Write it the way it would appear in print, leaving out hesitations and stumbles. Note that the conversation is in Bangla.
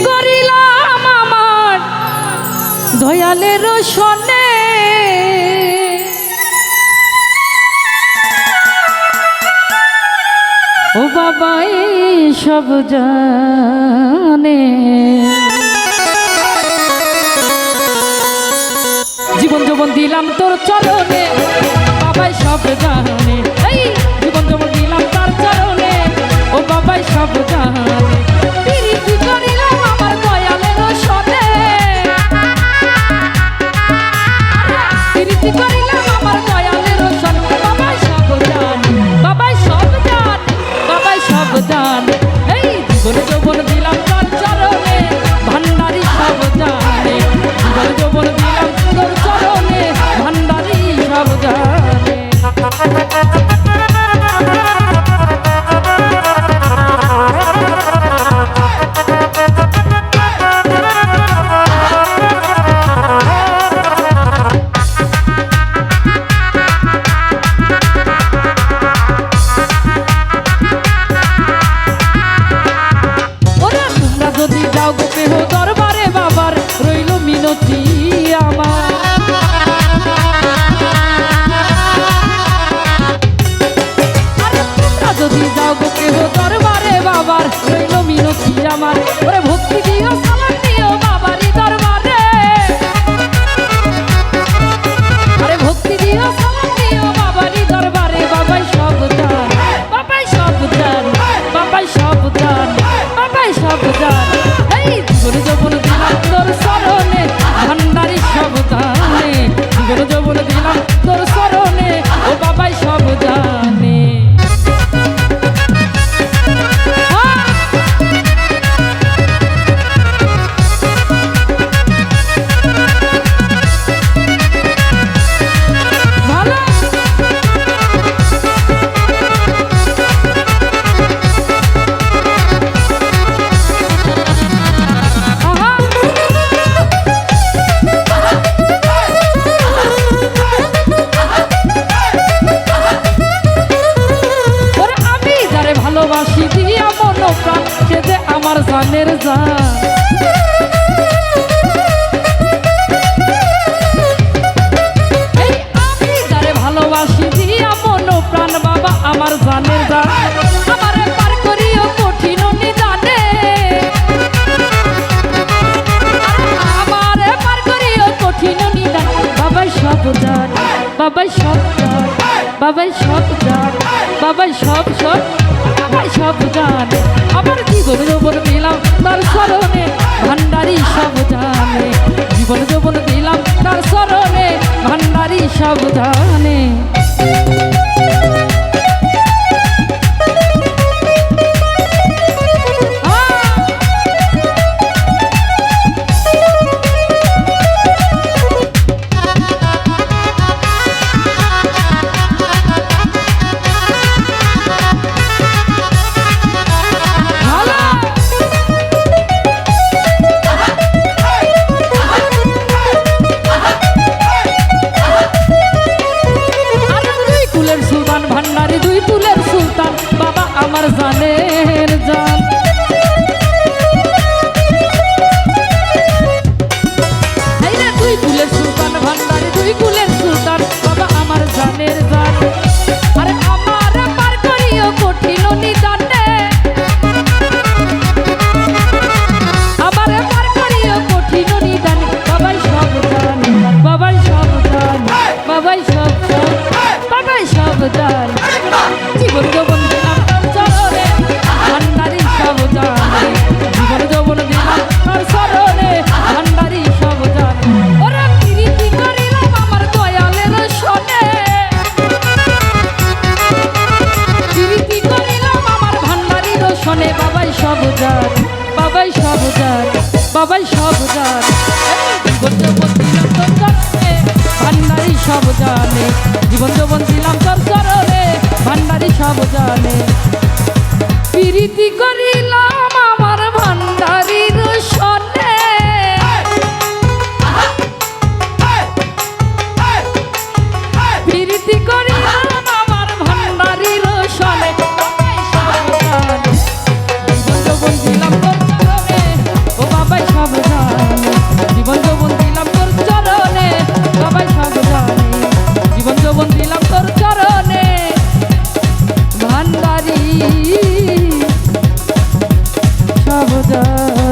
করিলাম আমার দয়ালের সনে, ও বাবা সব জানে। জীবন যৌবন দিলাম তোর চরণে, বাবাই সব জানে। এই জীবন যৌবন দিলাম তার চরণে, ও বাবাই সব জানে। প্রীতি করিলাম আমার দয়ালের সনে, প্রীতি করিলাম আমার দয়ালের সনে, বাবাই সব জানে, বাবাই সব জানে, বাবাই সব জানে। এই জীবন যৌবন দিলাম তার চরণে, ভান্ডারি সব জানে। জীবন যৌবন দিলাম তোর চরণে, ভান্ডারি সব জানে। ওরে তোমরা যদি যাও গো কেহ দরবারে, বাবার রইল মিনতি আমার। আরে তোমরা যদি যাও গো কেহ দরবারে, বাবার রইল মিনতি আমার। ওরে ভক্তি দিও সালাম দিও বাবারই দরবারে, আরে ভক্তি দিও সালাম দিও বাবারই দরবারে। বাবাই সব জান, বাবাই সব জান, বাবাই সব জান, বাবাই সব জান। এই জীবন যৌবন দিলাম তোর চরণে, ভান্ডারি সব জানে। জীবন যৌবন দিলাম তোর চরণে, ও বাবাই সব জানে। ভালোবাসি দিয়া মন প্রাণ, সে যে আমার জানের জান। এই আমি যারে ভালোবাসি দিয়া মন প্রাণ, বাবা আমার জানের জান। আমারে পার করিও কঠিন নিদানে, আমারে পার করিও কঠিন নিদান। বাবাই সব জান, বাবাই সব জান, বাবাই সব জান, বাবাই সব সব, বাবাই সব জানে। আমার জীবন যৌবন দিলাম তার চরণে, ভান্ডারি সব জানে। জীবন যৌবন দিলাম তার চরণে, ভান্ডারি সব জানে। ভান্ডারি দুই কুলের সুলতান, বাবা আমার জানের জান। এই রে দুই কুলের সুলতান, ভান্ডারি দুই কুলের সুলতান, বাবা আমার জানের জান। আরে আমার পার করিও কঠিন নিদানে, আমার পার করিও কঠিন নিদানে। বাবাই সব জান, বাবাই সব জান, বাবাই সব জান, বাবাই সব জান। জীবন যৌবন দিলাম তার চরণে, ভান্ডারি সব জানে। জীবন যৌবন দিলাম তার চরণে, ভান্ডারি সব জানে। ওরা প্রীতি করিলাম আমার দয়ালের সনে, প্রীতি করিলাম আমার ভান্ডারির সনে। বাবাই সব জান, বাবাই সব জান, বাবাই সব জান। জীবন যৌবন দিলাম তোর চরণে, ভান্ডারি সব জানে। জীবন যৌবন দিলাম তোর চরণে, ভান্ডারি সব জানে। প্রীতি করিলাম আমার ভান্ডারির সনে, প্রীতি করিলাম আমার ভান্ডারির সনে। জীবন যৌবন দিলাম তোর চরণে, ও সব জানে